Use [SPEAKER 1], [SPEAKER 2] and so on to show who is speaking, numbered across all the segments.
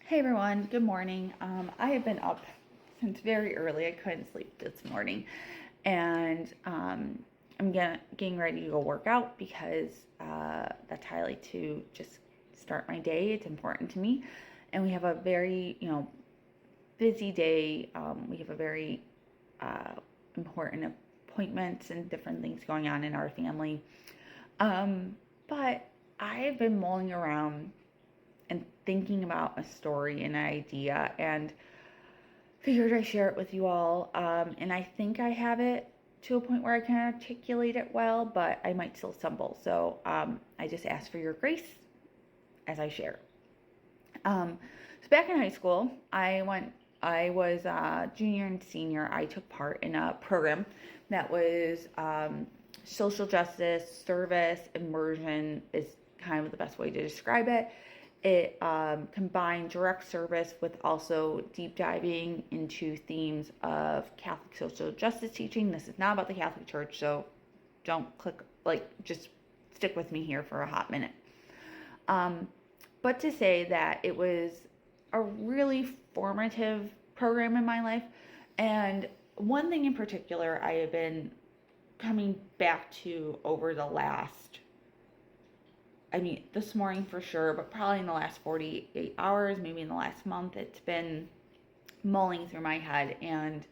[SPEAKER 1] Hey everyone, good morning. I have been up since very early. I couldn't sleep this morning, and I'm getting ready to go work out because that's how I like to just start my day. It's important to me, and we have a very busy day. We have a very important appointments and different things going on in our family. But I've been mulling around and thinking about a story and an idea and figured I'd share it with you all. And I think I have it to a point where I can articulate it well, but I might still stumble. So I just ask for your grace as I share. So back in high school, I was a junior and senior. I took part in a program that was social justice, service, immersion is kind of the best way to describe it. It combined direct service with also deep diving into themes of Catholic social justice teaching. This is not about the Catholic Church, so don't just stick with me here for a hot minute. But to say that it was a really formative program in my life, and one thing in particular I have been coming back to over the last, this morning for sure, but probably in the last 48 hours, maybe in the last month, it's been mulling through my head and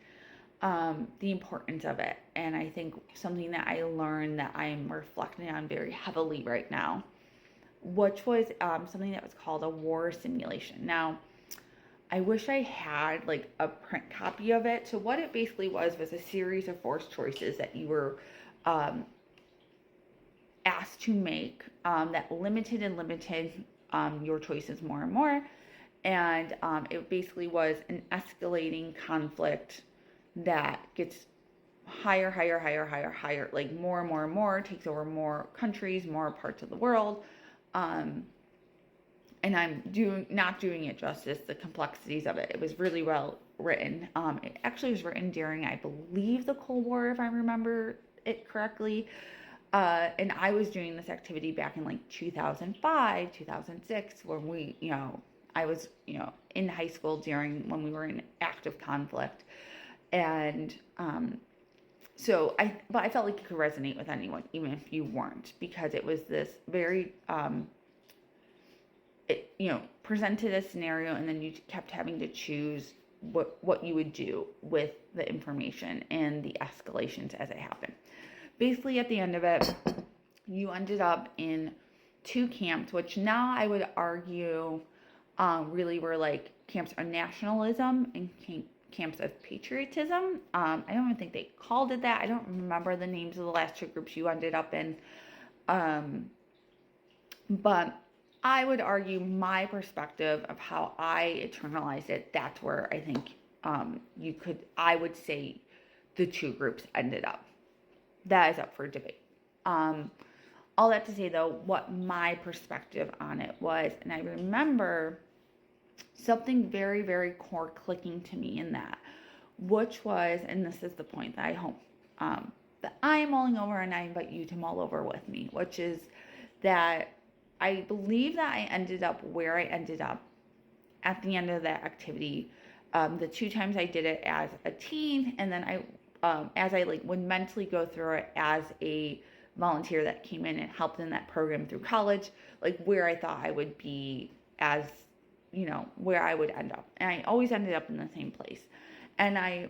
[SPEAKER 1] the importance of it. And I think something that I learned that I'm reflecting on very heavily right now, which was something that was called a war simulation. Now, I wish I had like a print copy of it. So what it basically was a series of forced choices that you were asked to make that limited your choices more and more. And it basically was an escalating conflict that gets higher, like more and more, takes over more countries, more parts of the world. And I'm not doing it justice, the complexities of it. It was really well written. It actually was written during, I believe, the Cold War, if I remember it correctly. And I was doing this activity back in like 2005, 2006, when I was, in high school when we were in active conflict. And but I felt like it could resonate with anyone, even if you weren't, because it was this very, presented a scenario, and then you kept having to choose what you would do with the information and the escalations as it happened. Basically, at the end of it, you ended up in two camps, which now I would argue really were like camps of nationalism and camps of patriotism. I don't even think they called it that. I don't remember the names of the last two groups you ended up in. But I would argue my perspective of how I internalized it, that's where I think I would say the two groups ended up. That is up for debate. All that to say, though, what my perspective on it was, and I remember something very, very core clicking to me in that, which was, and this is the point that I hope that I am mulling over, and I invite you to mull over with me, which is that I believe that I ended up where I ended up at the end of that activity. The two times I did it as a teen, and then as I would mentally go through it as a volunteer that came in and helped in that program through college, where I thought I would be as, where I would end up. And I always ended up in the same place. And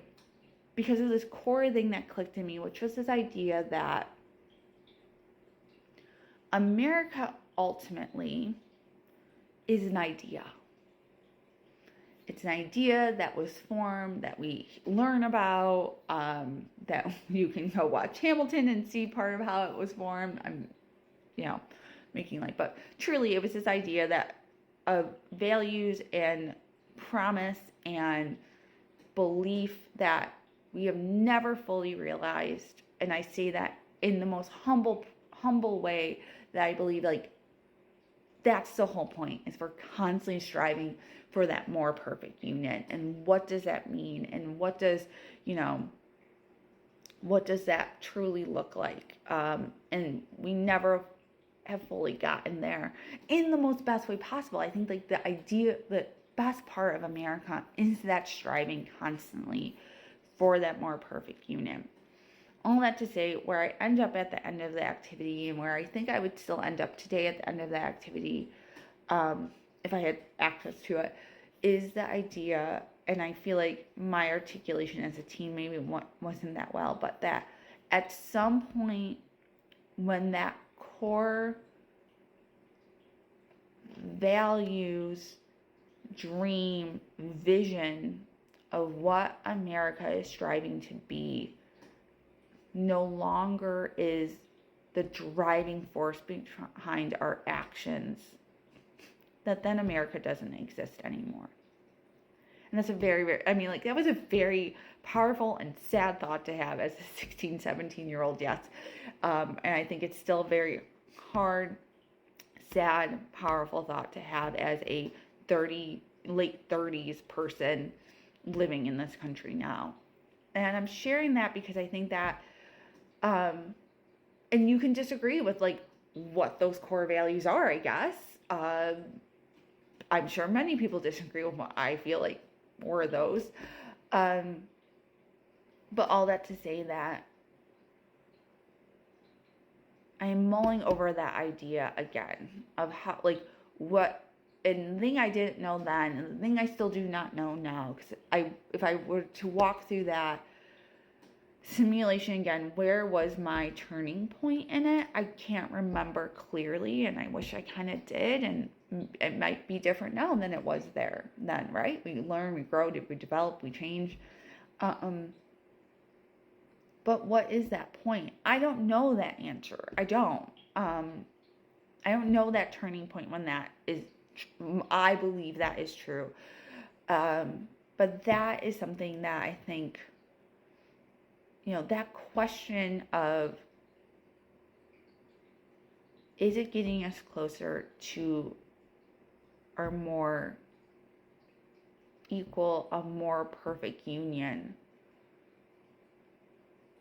[SPEAKER 1] because of this core thing that clicked in me, which was this idea that America ultimately is an idea. It's an idea that was formed, that we learn about, that you can go watch Hamilton and see part of how it was formed. I'm, making but truly it was this idea that of values and promise and belief that we have never fully realized. And I say that in the most humble way, that I believe that's the whole point, is we're constantly striving for that more perfect union. And what does that mean? And what does that truly look like? And we never have fully gotten there in the most best way possible. I think the idea that best part of America is that striving constantly for that more perfect union. All that to say, where I end up at the end of the activity, and where I think I would still end up today at the end of the activity, if I had access to it, is the idea, and I feel like my articulation as a teen maybe wasn't that well, but that at some point when that core values, dream, vision of what America is striving to be no longer is the driving force behind our actions, that then America doesn't exist anymore. And that's a very, very, I mean, like, that was a very powerful and sad thought to have as a 16, 17-year-old, yes. And I think it's still a very hard, sad, powerful thought to have as a late 30s person living in this country now. And I'm sharing that because I think that, and you can disagree with, like, what those core values are, I guess. I'm sure many people disagree with what I feel like were those. But all that to say that I am mulling over that idea again of how, like, what, and the thing I didn't know then, and the thing I still do not know now, because if I were to walk through that simulation again, where was my turning point in it? I can't remember clearly, and I wish I kind of did, and it might be different now than it was then, right? We learn, we grow, we develop, we change. But what is that point? I don't know that answer. I don't know that turning point when that is, I believe that is true. But that is something that I think, that question of, is it getting us closer to our more equal, a more perfect union?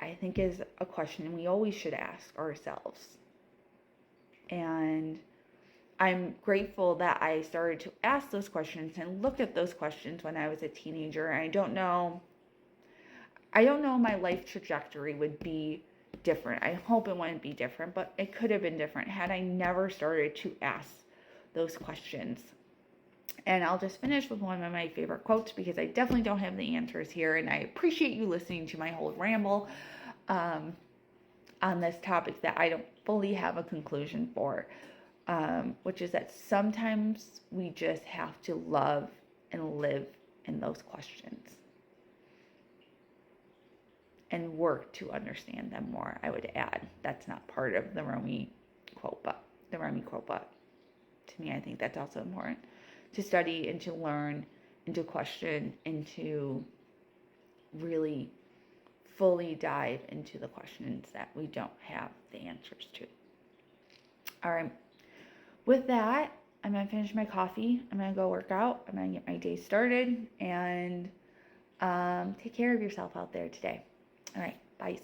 [SPEAKER 1] I think is a question we always should ask ourselves. And I'm grateful that I started to ask those questions and look at those questions when I was a teenager. And I don't know my life trajectory would be different. I hope it wouldn't be different, but it could have been different had I never started to ask those questions. And I'll just finish with one of my favorite quotes, because I definitely don't have the answers here, and I appreciate you listening to my whole ramble on this topic that I don't fully have a conclusion for, which is that sometimes we just have to love and live in those questions and work to understand them more. I would add, that's not part of the Rumi quote, but to me, I think that's also important. To study and to learn and to question and to really fully dive into the questions that we don't have the answers to. All right. With that, I'm going to finish my coffee. I'm going to go work out. I'm going to get my day started. And take care of yourself out there today. All right. Bye.